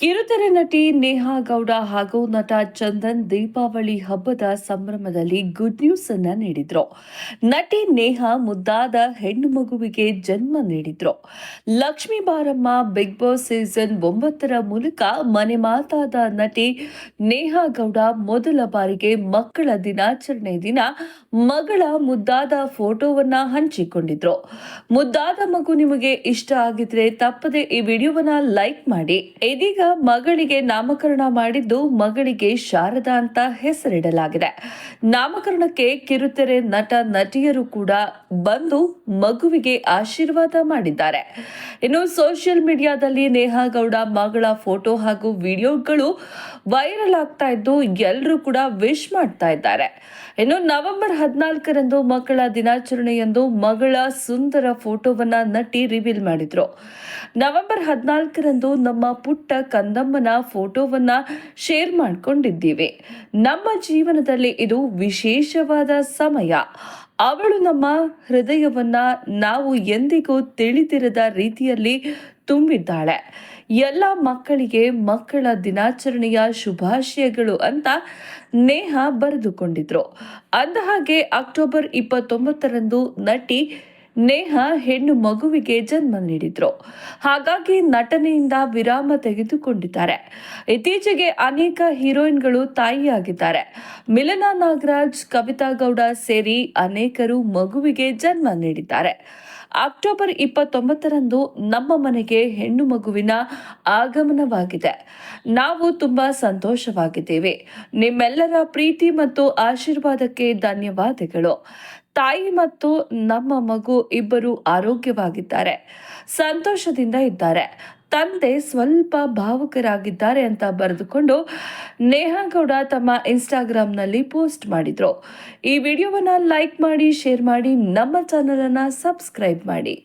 ಕಿರುತೆರೆ ನಟಿ ನೇಹಾ ಗೌಡ ಹಾಗೂ ನಟ ಚಂದನ್ ದೀಪಾವಳಿ ಹಬ್ಬದ ಸಂಭ್ರಮದಲ್ಲಿ ಗುಡ್ ನ್ಯೂಸ್ ಅನ್ನ ನೀಡಿದ್ರು. ನಟಿ ನೇಹಾ ಮುದ್ದಾದ ಹೆಣ್ಣು ಮಗುವಿಗೆ ಜನ್ಮ ನೀಡಿದ್ರು. ಲಕ್ಷ್ಮೀ ಬಾರಮ್ಮ ಬಿಗ್ ಬಾಸ್ ಸೀಸನ್ 9 ಮೂಲಕ ಮನೆ ಮಾತಾದ ನಟಿ ನೇಹಾ ಗೌಡ ಮೊದಲ ಬಾರಿಗೆ ಮಕ್ಕಳ ದಿನಾಚರಣೆ ದಿನ ಮಗಳ ಮುದ್ದಾದ ಫೋಟೋವನ್ನ ಹಂಚಿಕೊಂಡಿದ್ರು. ಮುದ್ದಾದ ಮಗು ನಿಮಗೆ ಇಷ್ಟ ಆಗಿದ್ರೆ ತಪ್ಪದೆ ಈ ವಿಡಿಯೋವನ್ನ ಲೈಕ್ ಮಾಡಿ. ಇದೀಗ ಮಗಳಿಗೆ ನಾಮಕರಣ ಮಾಡಿದ್ದು ಮಗಳಿಗೆ ಶಾರದಾ ಅಂತ ಹೆಸರಿಡಲಾಗಿದೆ. ನಾಮಕರಣಕ್ಕೆ ಕಿರುತೆರೆ ನಟ ನಟಿಯರು ಕೂಡ ಬಂದು ಮಗುವಿಗೆ ಆಶೀರ್ವಾದ ಮಾಡಿದ್ದಾರೆ. ಇನ್ನು ಸೋಷಿಯಲ್ ಮೀಡಿಯಾದಲ್ಲಿ ನೇಹಾ ಗೌಡ ಮಗಳ ಫೋಟೋ ಹಾಗೂ ವಿಡಿಯೋಗಳು ವೈರಲ್ ಆಗ್ತಾ ಇದ್ದು ಎಲ್ಲರೂ ಕೂಡ ವಿಶ್ ಮಾಡ್ತಾ ಇದ್ದಾರೆ. ಇನ್ನು ನವೆಂಬರ್ 14ರಂದು ಮಕ್ಕಳ ದಿನಾಚರಣೆಯಂದು ಮಗಳ ಸುಂದರ ಫೋಟೋವನ್ನ ನಟಿ ರಿವೀಲ್ ಮಾಡಿದ್ರು. ನವೆಂಬರ್ 14ರಂದು ನಮ್ಮ ಪುಟ್ಟ ಕಂದಮ್ಮನ ಫೋಟೋವನ್ನ ಶೇರ್ ಮಾಡಿಕೊಂಡಿದ್ದೀವಿ. ನಮ್ಮ ಜೀವನದಲ್ಲಿ ಇದು ವಿಶೇಷವಾದ ಸಮಯ. ಅವಳು ನಮ್ಮ ಹೃದಯವನ್ನ ನಾವು ಎಂದಿಗೂ ತಿಳಿದಿರದ ರೀತಿಯಲ್ಲಿ ತುಂಬಿದ್ದಾಳೆ. ಎಲ್ಲ ಮಕ್ಕಳಿಗೆ ಮಕ್ಕಳ ದಿನಾಚರಣೆಯ ಶುಭಾಶಯಗಳು ಅಂತ ನೇಹಾ ಬರೆದುಕೊಂಡಿದ್ರು. ಅಂದಹಾಗೆ ಅಕ್ಟೋಬರ್ 29ರಂದು ನಟಿ ನೇಹಾ ಹೆಣ್ಣು ಮಗುವಿಗೆ ಜನ್ಮ ನೀಡಿದ್ರು. ಹಾಗಾಗಿ ನಟನೆಯಿಂದ ವಿರಾಮ ತೆಗೆದುಕೊಂಡಿದ್ದಾರೆ. ಇತ್ತೀಚೆಗೆ ಅನೇಕ ಹೀರೋಯಿನ್ಗಳು ತಾಯಿಯಾಗಿದ್ದಾರೆ. ಮಿಲನಾ ನಾಗರಾಜ್, ಕವಿತಾ ಗೌಡ ಸೇರಿ ಅನೇಕರು ಮಗುವಿಗೆ ಜನ್ಮ ನೀಡಿದ್ದಾರೆ. ಅಕ್ಟೋಬರ್ 29ರಂದು ನಮ್ಮ ಮನೆಗೆ ಹೆಣ್ಣು ಮಗುವಿನ ಆಗಮನವಾಗಿದೆ. ನಾವು ತುಂಬಾ ಸಂತೋಷವಾಗಿದ್ದೇವೆ. ನಿಮ್ಮೆಲ್ಲರ ಪ್ರೀತಿ ಮತ್ತು ಆಶೀರ್ವಾದಕ್ಕೆ ಧನ್ಯವಾದಗಳು. ತಾಯಿ ಮತ್ತು ನಮ್ಮ ಮಗು ಇಬ್ಬರು ಆರೋಗ್ಯವಾಗಿದ್ದಾರೆ, ಸಂತೋಷದಿಂದ ಇದ್ದಾರೆ. ತಂದೆ ಸ್ವಲ್ಪ ಭಾವುಕರಾಗಿದ್ದಾರೆ ಅಂತ ಬರೆದುಕೊಂಡು ನೇಹಾ ಗೌಡ ತಮ್ಮ ಇನ್ಸ್ಟಾಗ್ರಾಂನಲ್ಲಿ ಪೋಸ್ಟ್ ಮಾಡಿದ್ರು. ಈ ವಿಡಿಯೋವನ್ನ ಲೈಕ್ ಮಾಡಿ, ಶೇರ್ ಮಾಡಿ, ನಮ್ಮ ಚಾನಲ್ ಅನ್ನ ಸಬ್ಸ್ಕ್ರೈಬ್ ಮಾಡಿ.